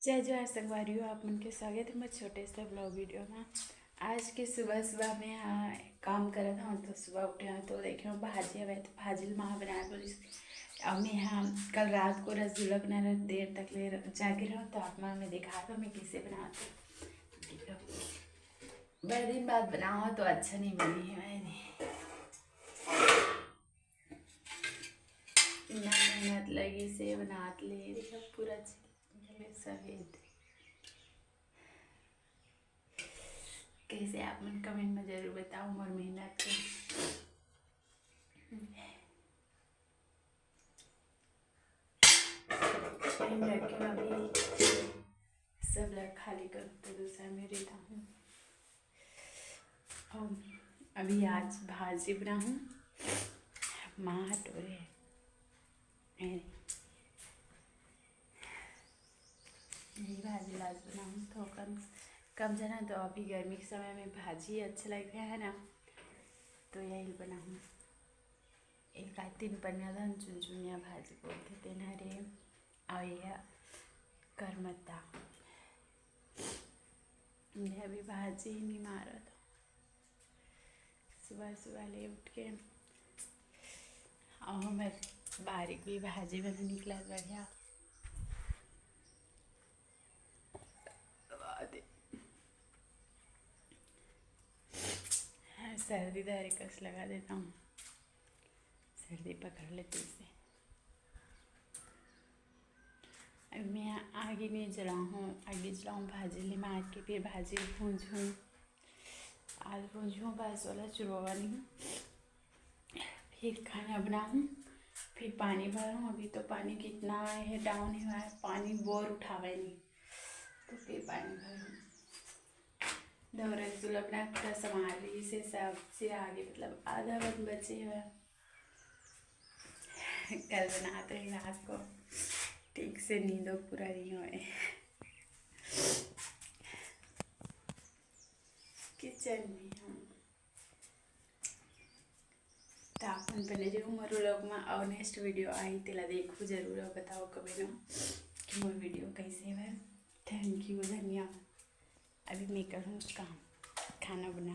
जय जय संगवारियों, आप मन के स्वागत है मैं छोटे से ब्लॉग वीडियो में। आज के सुबह सुबह में यहाँ काम कर रहा था तो सुबह उठे हैं तो देखे भाजी हवे तो भाजी माँ बनाया बोली। अब मैं यहाँ कल रात को रसगुल्ला बना रहा देर तक ले जाके रहा तो आप मैं दिखा दो मैं कैसे बनाती हूँ। बड़े दिन बाद बनाओ तो अच्छा नहीं बनी है मैंने, इतना मेहनत लगी से बनात ले देखो पूरा सफेद। कैसे आप मन कमेंट में जरूर बताओ और मेहनत रखे अभी सब लग खाली कर तो दूसरा में रहता हूँ। अभी आज भाजी बनाऊँ माँ हटोरे यही भाजी लाज बनाऊँ तो कम जना तो अभी गर्मी के समय में भाजी अच्छा लगता है ना तो यही बनाऊँ। एक आध दिन बना चुनचुनिया भाजी बोलते थे ना रे आया करमता मैं अभी भाजी ही नहीं मारा था। सुबह सुबह ले उठ के और मैं बारीक भी भाजी बना निकला बढ़िया। सर्दी दारी कस लगा देता हूँ, सर्दी पकड़ लेती इसे। अब मैं आगे नहीं जलाऊँ, आगे जलाऊँ भाजी ले मार के फिर भाजी भूंजूँ आज भूंजूँ बस वाला चुरवा नहीं, फिर खाना बनाऊँ फिर पानी भरूँ। अभी तो पानी कितना है डाउन हुआ है, पानी बोर उठावे नहीं तो फिर पानी भरूँ। रसगुल्ला बना पूरा संभाल रही से सबसे आगे मतलब आधा बन बचे हुए कल बनाते हैं रात को ठीक से नींदों पूरा नहीं हुए। किचन में हम तो आप पहले जरूर मोर लोग में और नेक्स्ट वीडियो आई तेला देखो जरूर और बताओ कभी ना कि मोर वीडियो कैसे है। थैंक यू, धन्यवाद। अभी मैं करूँ काम खाना बना।